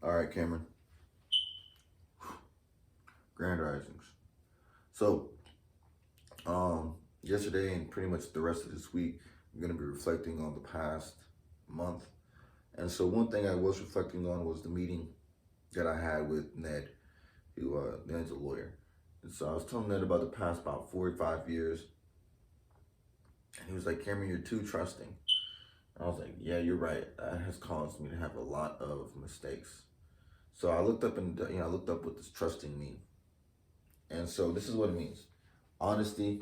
All right, Cameron. Grand Risings. So, yesterday and pretty much the rest of this week, I'm going to be reflecting on the past month. And so, one thing I was reflecting on was the meeting that I had with Ned, who Ned's a lawyer. And so, I was telling Ned about the past about 45 years. And he was like, Cameron, you're too trusting. And I was like, yeah, you're right. That has caused me to have a lot of mistakes. So I looked up I looked up what this trusting means. And so this is what it means: honesty,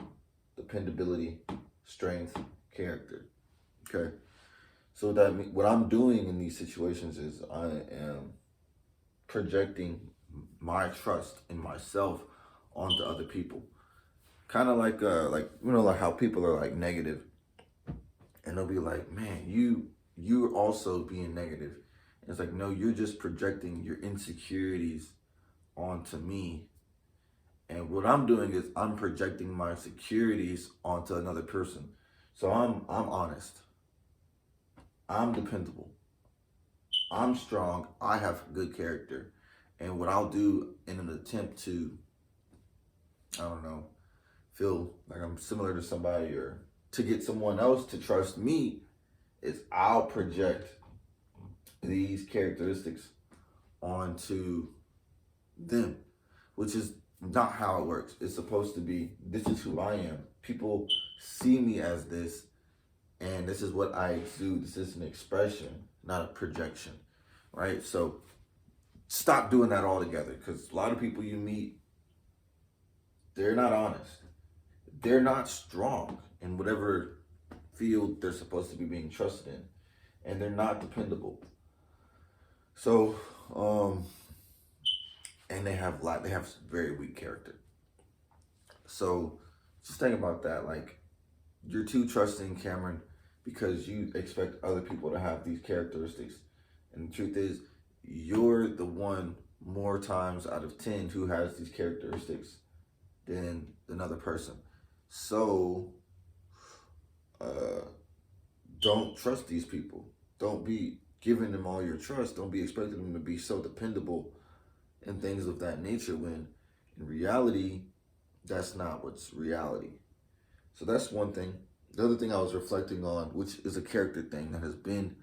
dependability, strength, character. Okay. So what I'm doing in these situations is I am projecting my trust in myself onto other people. Kind of like like how people are like negative, and they'll be like, "Man, you're also being negative." And it's like, no, you're just projecting your insecurities onto me. And what I'm doing is I'm projecting my securities onto another person. So I'm honest. I'm dependable. I'm strong. I have good character. And what I'll do in an attempt to, I don't know, feel like I'm similar to somebody or to get someone else to trust me is I'll project these characteristics onto them, which is not how it works. It's supposed to be, this is who I am. People see me as this, and this is what I exude. This is an expression, not a projection, right? So stop doing that altogether, because a lot of people you meet, they're not honest. They're not strong in whatever field they're supposed to be being trusted in, and they're not dependable. So, and they have very weak character. So just think about that. Like, you're too trusting, Cameron, because you expect other people to have these characteristics. And the truth is, you're the one more times out of 10 who has these characteristics than another person. So don't trust these people. Don't be giving them all your trust. Don't be expecting them to be so dependable and things of that nature, when in reality, that's not what's reality. So that's one thing. The other thing I was reflecting on, which is a character thing that has been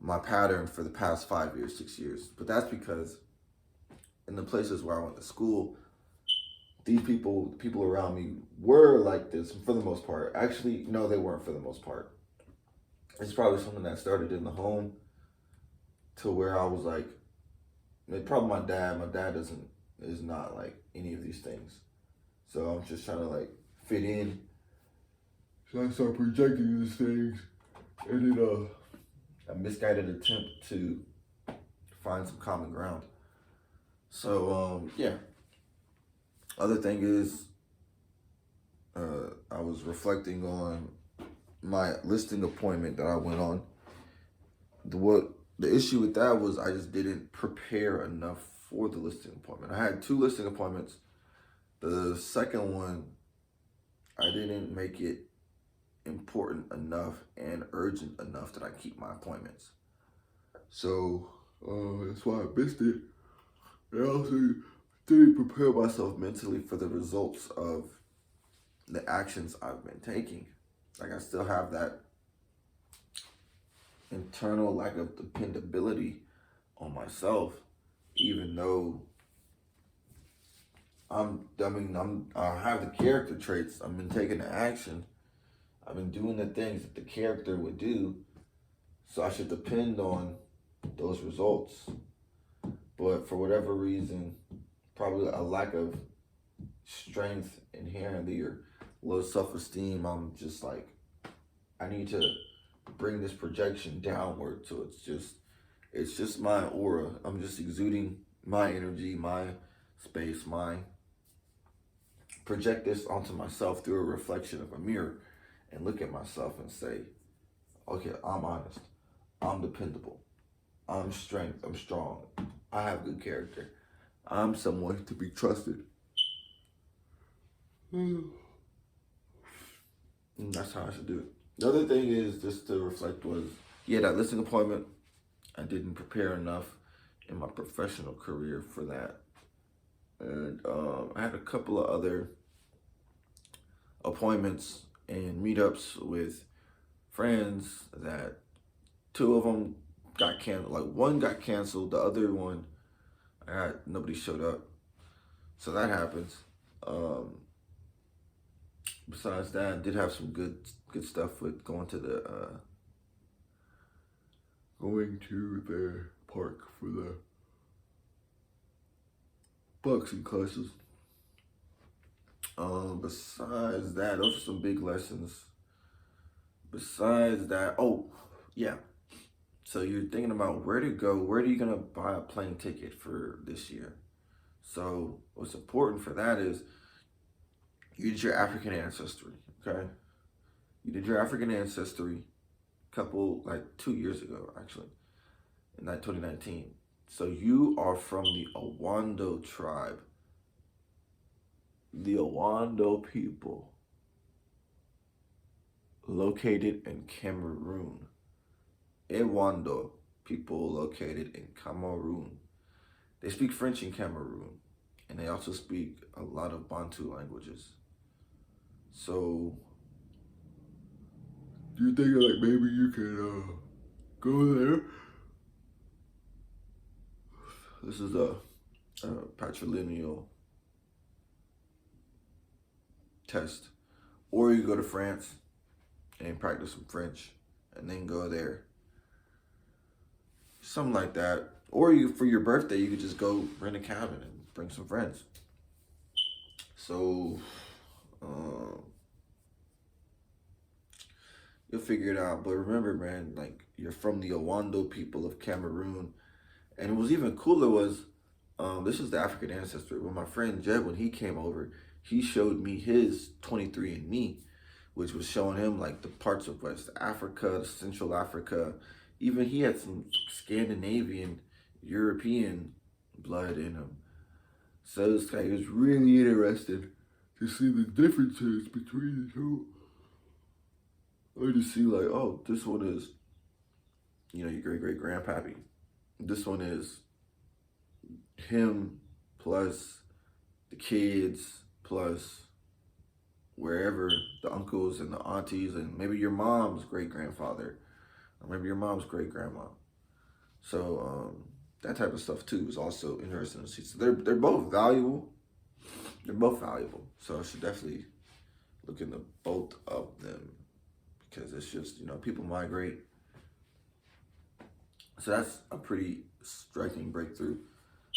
my pattern for the past 5 years, 6 years. But that's because in the places where I went to school, these people around me were like this for the most part. Actually, no, they weren't for the most part. It's probably something that started in the home to where I was like, probably my dad. My dad is not like any of these things. So I'm just trying to like fit in. So I start projecting these things, and then a misguided attempt to find some common ground. So yeah. Other thing is, I was reflecting on my listing appointment that I went on. The issue with that was I just didn't prepare enough for the listing appointment. I had 2 listing appointments. The second one, I didn't make it important enough and urgent enough that I keep my appointments. So that's why I missed it. I also didn't prepare myself mentally for the results of the actions I've been taking. Like, I still have that internal lack of dependability on myself, even though I have the character traits. I've been taking the action. I've been doing the things that the character would do. So I should depend on those results. But for whatever reason, probably a lack of strength inherently or low self-esteem, I'm just like, I need to bring this projection downward. So it's just my aura. I'm just exuding my energy, my space, project this onto myself through a reflection of a mirror and look at myself and say, okay, I'm honest. I'm dependable. I'm strong. I have good character. I'm someone to be trusted. And that's how I should do it. The other thing is, just to reflect, was, yeah, that listing appointment, I didn't prepare enough. in my professional career for that. And I had a couple of other appointments and meetups with friends that two of them got canceled. Like one got canceled, the other one, nobody showed up. So that happens. Um, Besides that, I did have some good stuff with going to the park for the boxing classes. Besides that, those are some big lessons. Besides that, oh yeah. So you're thinking about where to go. Where are you gonna buy a plane ticket for this year? So what's important for that is you did your African ancestry, okay? You did your African ancestry couple like 2 years ago actually, in that 2019. So you are from the Awando tribe, the Awando people located in Cameroon. Awando people located in Cameroon. They speak French in Cameroon, and they also speak a lot of Bantu languages. So, do you think like maybe you can go there? This is a patrilineal test, or you go to France and practice some French, and then go there. Something like that. Or you, for your birthday, you could just go rent a cabin and bring some friends. So, um, you'll figure it out. But remember, man, like you're from the Awando people of Cameroon, and it was even cooler was, this is the African ancestry. When my friend Jeb, when he came over, he showed me his 23andMe, which was showing him like the parts of West Africa, Central Africa. Even he had some Scandinavian, European blood in him. So this guy was really interested to see the differences between the two. Or to see like, oh, this one is, your great great grandpappy. This one is him plus the kids plus wherever the uncles and the aunties and maybe your mom's great grandfather or maybe your mom's great grandma. So that type of stuff too is also interesting to see. So they're both valuable. They're both valuable. So I should definitely look into both of them because it's just people migrate. So that's a pretty striking breakthrough.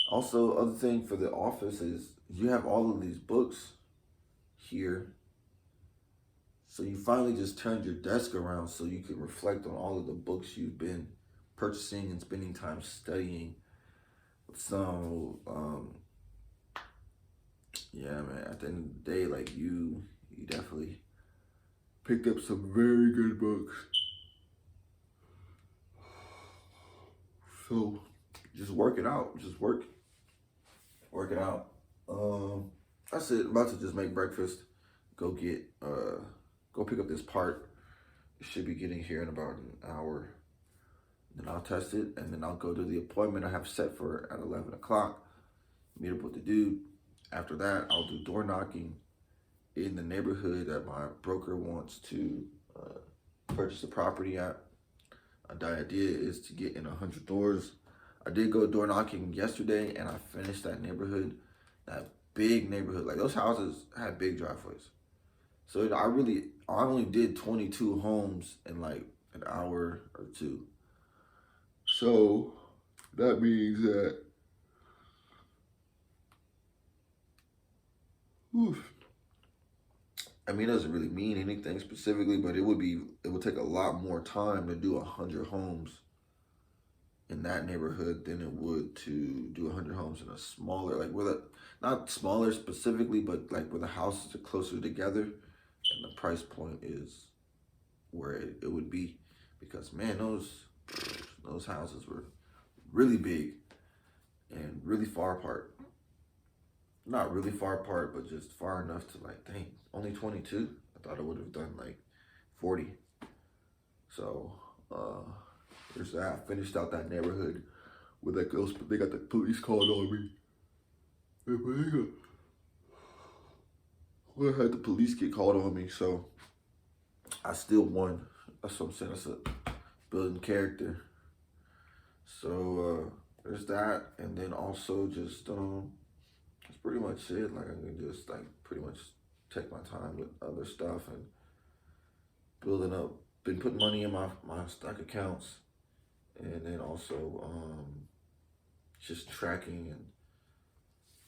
Also, other thing for the office is you have all of these books here. So you finally just turned your desk around so you can reflect on all of the books you've been purchasing and spending time studying. So, yeah, man, at the end of the day, like you definitely picked up some very good books. So just work it out. Just work it out. That's it. About to just make breakfast. Go pick up this part. It should be getting here in about an hour. Then I'll test it, and then I'll go to the appointment I have set for at 11 o'clock. Meet up with the dude. After that, I'll do door knocking in the neighborhood that my broker wants to purchase a property at. The idea is to get in 100 doors. I did go door knocking yesterday, and I finished that neighborhood, that big neighborhood. Like those houses had big driveways. So I only did 22 homes in like an hour or two. So that means that, oof, I mean, it doesn't really mean anything specifically, but it would take a lot more time to do 100 homes in that neighborhood than it would to do 100 homes in a smaller, like not smaller specifically, but like where the houses are closer together and the price point is where it would be. Because man, those houses were really big and really far apart. Not really far apart, but just far enough to like, dang, only 22? I thought I would have done like 40. So, there's that. I finished out that neighborhood when that goes, they got the police called on me. I had the police get called on me, so I still won. That's what I'm saying. That's a building character. So there's that, and then also just that's pretty much it. Like I can just like pretty much take my time with other stuff and building up. Been putting money in my stock accounts, and then also just tracking and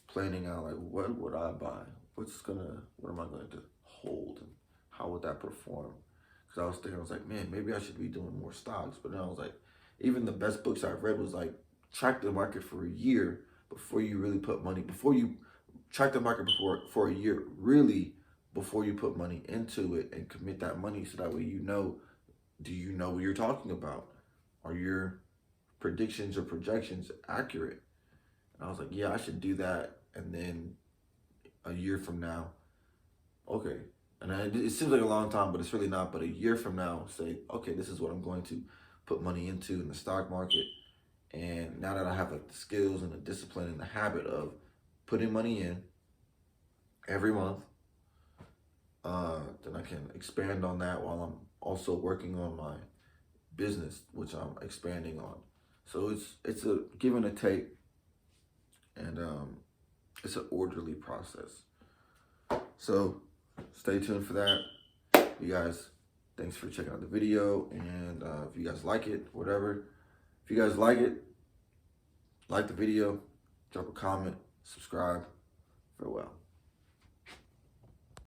planning out like what would I buy, what am I going to hold, and how would that perform? Because I was thinking, I was like, man, maybe I should be doing more stocks. But then I was like, even the best books I've read was like track the market for a year before you really put money, before you track the market for a year, really before you put money into it and commit that money, so that way do you know what you're talking about? Are your predictions or projections accurate? And I was like, yeah, I should do that. And then a year from now, okay. And it seems like a long time, but it's really not. But a year from now, say, okay, this is what I'm going to put money into in the stock market. And now that I have like the skills and the discipline and the habit of putting money in every month, then I can expand on that while I'm also working on my business, which I'm expanding on. So it's a give and a take, and it's an orderly process. So stay tuned for that. You guys, thanks for checking out the video, and if you guys like it, whatever. If you guys like it, like the video, drop a comment, subscribe. Farewell.